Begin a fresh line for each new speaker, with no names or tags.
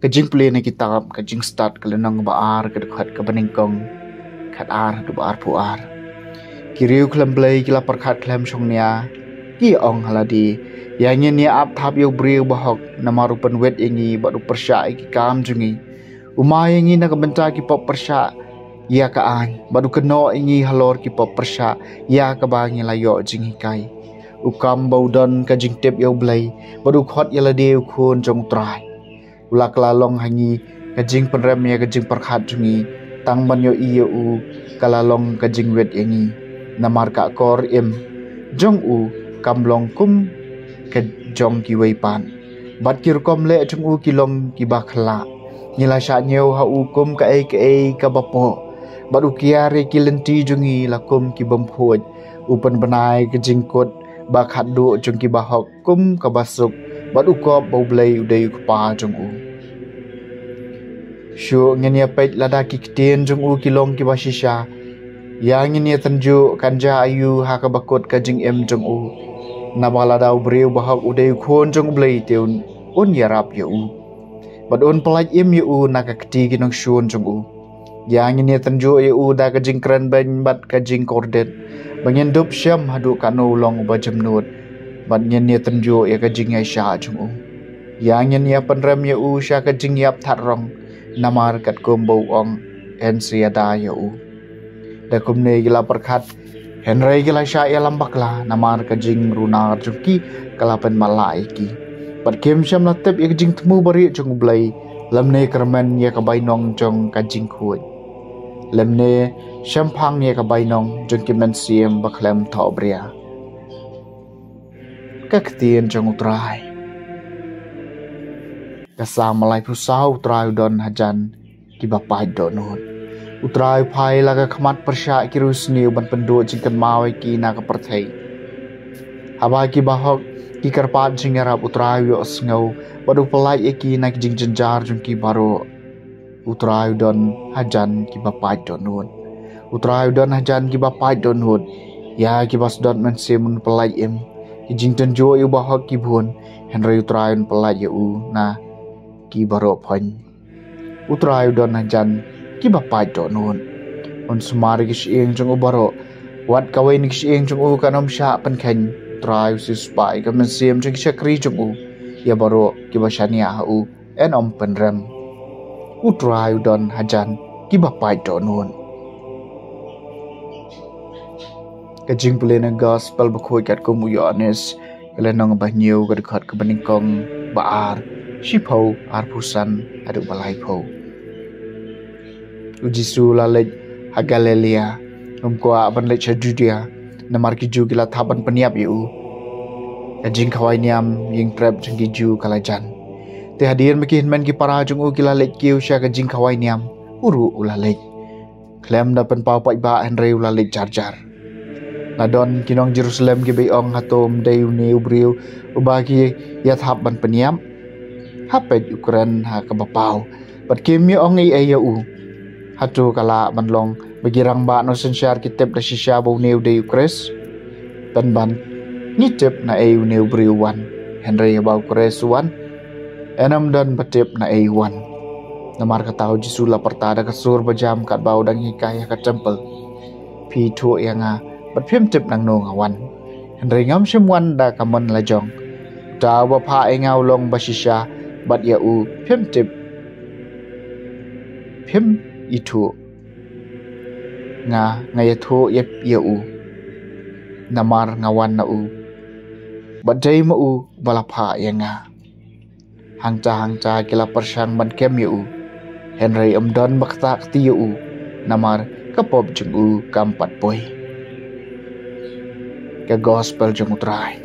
kajing play na kitab kajing start kalenang baar kadukhat kabaningkong khat ar du baar puar kiriu klam play kila perkhat klam songnya ki ong haladi yang ni ap thap yo briu bahok namarupan wet ingi baru persya ki kam jungi umay ingi na kabenta ki pop persya ya kaan baru keno ingi halor ki pop persya ya kabangi layo jingi kai ukam baudon kajing tip yo blay baru khot yala deu khun jong trai ulak lalong hangi kajing penrem ya kajing perkhat jungi tang ban yo iyo u kalalong kajing wet ingi namar ka kor im jong u kamlong kum ke jong ki wei pan bat kir kom le jong u kilong ki bakhla nila sha nyeu ha u kum ka e ka bapo baru kiare ki lenti jungi lakum ki bamphoj upan banai ke jingkot bakhat do jong ki bahok kum ka basuk baru ko bau blai udai ku pa jong u shu ngenia pet lada ki kten jong u kilong ki basisha yang ngenia tanju kanja ayu ha ka bakot ka jing em jong u nabala dau breu bahok udai khon jong blai teun un yarap ye u bad un pelaj im ye u na ka kti kinong shun jong u yang ini tanju eu da ka jing kran ban bat ka jing kordet bangin dup syam hadu kanu long ba jamnut bat nyen ni tanju ya ka jing ai sha chung u yang nyen ya panram eu sha ka jing yap that rong namar kat kom bau ong en sia da eu da kum ne gila perkhat henry gila sha ya lambak la namar ka jing runar jungki kalapan malai ki bat kem syam la tep ya ka jing tmu bari chung blai lamne kerman ya ka bainong jong ka jing khuj lemne shampang ye ka bainong jong ki men siem baklem thobria các tiền trong utrai ka sa malai phu sau utrai don hajan ki bapai donut utrai phai la ka khmat persya ki rusni ban pendo jingkan mawai ki na ka perthai haba ki bahok ki karpat jingarap utrai yo sngo badu pelai ki na ki jingjar jong ki baro utrai don hajan ki bapai donut utrai don hajan ki bapai donut ya ki bas don men semun pelai em ki jington jo yu bahok ki bun henry utrai on pelai yu na ki baro phan utrai don hajan ki bapai donut on smar ki sieng jong baro wat kawai ni sieng jong u kanom sha pan khan utrai si spai ka men sem jong chakri jong u ya baro ki basania u en om penrem utrai don hajan ki bapai donun ka jing plena gospel bakhoi kat ko muyanes kala nong banyu ka khat ka baningkong baar shipho ar pusan adu balai pho ujisu lalej hagalelia umko aban le chajudia namar ki ju gila thaban paniap yu ka jing khawai niam ying trap jing ki ju kalajan te hadir makin men ki para jung u kila lek kiu sha ka jing khawai niam uru ulalek klem da pen pau pai ba henry ulalek jar na don kinong jerusalem ki beong hatom deu ne ubriu ubagi ya thap ban peniam hapet ukran ha ka bapau bat kim mi ong ai u hatu kala manlong bagirang ba no sensyar kitep da shisha bo neu de ukres ban ni tep na ai neu ubriu wan henry ba ukres wan enam dan betip na A1 namar katau jisu la pertada kasur bajam kat bau dang hikayah kat tempel pi thu yanga bat phim tip nang no ngawan henry ngam semwan da kamon lajong ta ba pha engau long basisha bat ya u phim tip phim itu nga ngaya thu yep ya u namar ngawan na u bat jai ma u bala pha yanga hangca kila persang ban kem yu henry don bakta kti yu namar kapop jung u kampat boy ke gospel jung utrai